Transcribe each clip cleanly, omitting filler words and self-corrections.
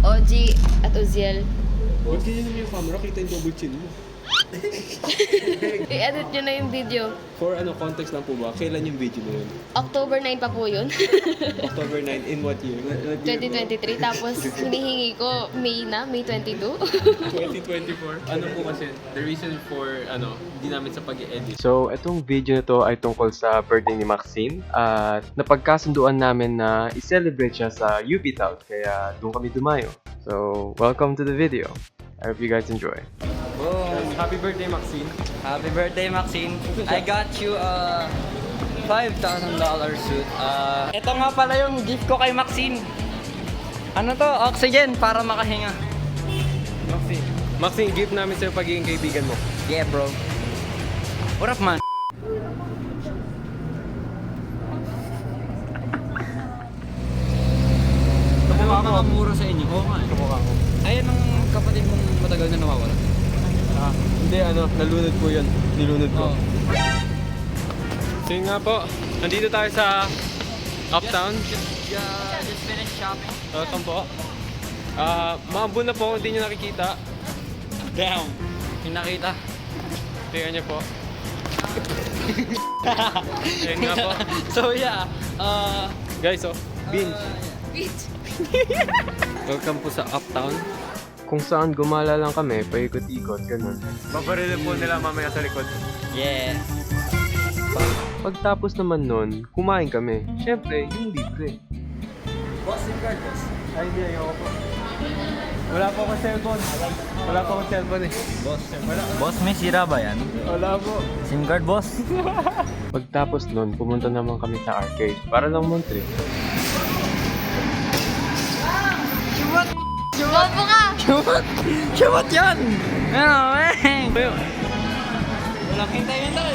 OG at Uziel. Ba't ganyan naman yung camera? Kita yung double chin mo. I-edit nyo na yung video. For context lang po ba? Kailan yung video na yun? October 9 pa po yun. October 9, in what year? 2023. Tapos hinihingi ko May 22. 2024. Ano po kasi, the reason for, hindi namin sa pag-edit. So, itong video na to ay tungkol sa birthday ni Maxine. At napagkasunduan namin na i-celebrate siya sa UP Town. Kaya doon kami dumayo. So, welcome to the video. I hope you guys enjoy. Boom! Happy birthday, Maxine. Happy birthday, Maxine. I got you a $5,000 suit. Ito nga pala yung gift ko kay Maxine. Ano to? Oxygen para makahinga. Maxine, gift namin sa'yo pagiging kaibigan mo. Yeah, bro. What up, man? Kamukha ko muro sa inyo. Oo nga. Kamukha ko. Ayan ang kapatid mong matagal na nawawala. Hindi, nalunod po yun. Nilunod ko. Oh. So yun nga po, nandito tayo sa Uptown. Just finished shopping. Welcome po. Maambun na po, hindi nyo nakikita. Damn. Hinakita. Tingnan nyo po. Ayun nga po. So yeah, Guys, binge. Bitch. Welcome po sa Uptown. Kung saan gumala lang kami, paikot-ikot, ganun. Babarilin po nila mamaya sa likod. yeah. Pagtapos naman nun, kumain kami. Siyempre, yung libre. Boss, SIM card, boss. Ay, hindi, ayoko po. Wala po akong cellphone. Wala po akong cellphone eh. Boss, boss, may sira ba yan? Wala po. SIM card, boss? Pagtapos nun, pumunta naman kami sa arcade. Para lang Montre. Huwag mo ka! Shawat yan! Ano, eh? Walang hintay-hintay.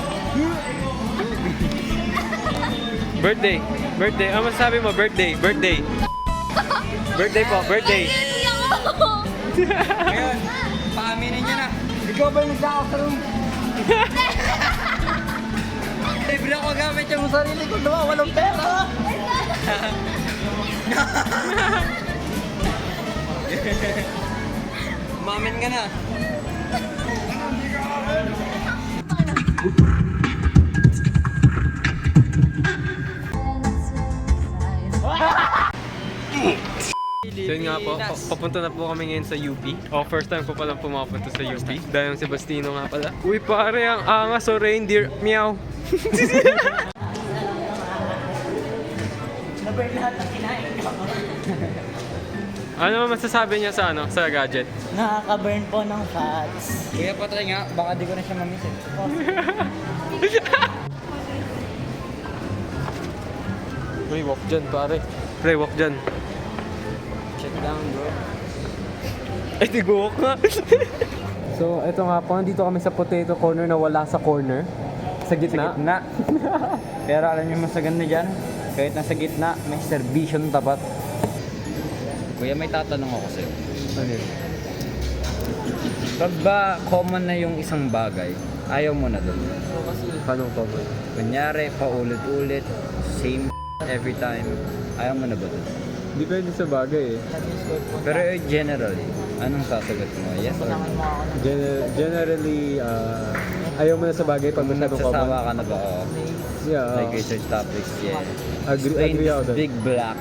Birthday. Birthday. Ano masasabi mo? Birthday. Birthday. Birthday po. Birthday. Ngayon, paaminin niyo na. Ikaw ba yung nagkakaw sa room? Libre ako gamit yung sarili ko. Walang pera. Umamin ka na. So yun nga po, papunta na po kami ngayon sa UP. First time ko palang pumapunta sa UP. Dahil yung Sebastino nga pala. Uy pare, ang angas o reindeer. Meow. Ano naman masasabi niya sa sa gadget? Nakaka-burn po ng fats. Kuya, patry nga. Baka di ko na siya mamiss eh. Uy, walk dyan pare. Pre, walk dyan. Check down, bro. Ay, tig-walk nga. So, eto nga po, nandito kami sa potato corner na wala sa corner. Sa gitna. Na. Pero alam niyo mas maganda dyan, kahit nasa gitna, may servisyon tapat. Kuya, may tatanong ako sa'yo. Ano yun? Pag ba common na yung isang bagay, ayaw mo na doon? Paano pa ba? Kunyari, paulit-ulit, same every time, ayaw mo na ba doon? Depende sa bagay eh. Pero generally, anong sasagot mo? Yes or no? Generally, ayaw mo na sa bagay pag masyadong Nagsasawa common. ka na ba? Oo. Yeah. Like research topics, yeah. Agree Explain ako this doon. big black.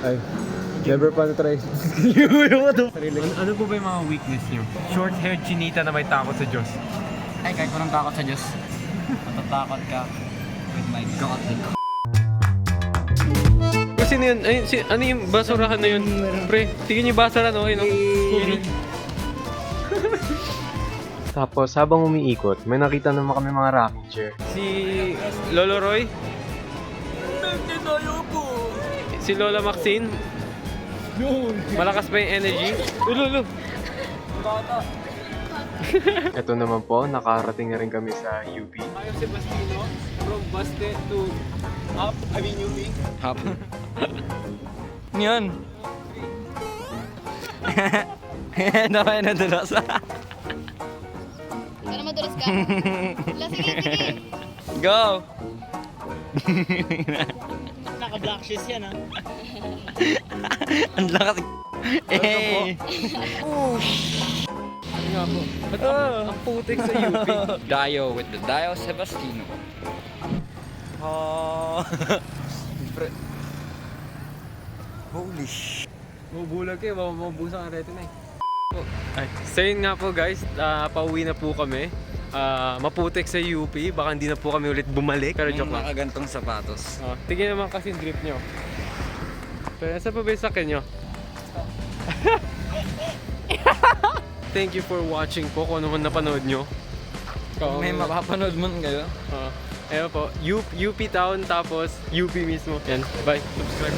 Ay, never pa na-try. Ano po ba yung mga weakness niyo? Short-haired chinita na may takot sa Diyos. Ay, kahit walang takot sa Diyos, matatakot ka with my God. Sino yun? Ay, ano yung basurahan na yun? Pre, tingin yung basura no? Ayun, no? Tapos, habang umiikot, may nakita naman kami mga rocking chair. Si Lolo Roy? Si Lola Maxine? Malakas pa yung energy? Lolo! Ito naman po, nakarating na rin kami sa UP. Ayo Sebastino, from Baste to UP. Hap. Yun. Nakaya na dulas. Ikaw na madulas ka. Sige, sige. Go! Naka-black shoes yan, ha? Ang lakas. Eh. Ano nga po? Ba't ang putik sa UP? Dio with the Dio Sebastino. Holy sh... Bubulag kayo, mabubusan ang retina eh. Ay, so yun nga po guys, pauwi na po kami. Maputik sa UP, baka hindi na po kami ulit bumalik. Pero joke lang. Nakagantong sapatos. Tingnan naman kasi yung drip nyo. Pero nasa pa ba yung sakyan nyo? Thank you for watching po kung ano man napanood nyo. May mapapanood mo kayo. Ayun po, UP Town tapos UP mismo. Yan, bye. Subscribe.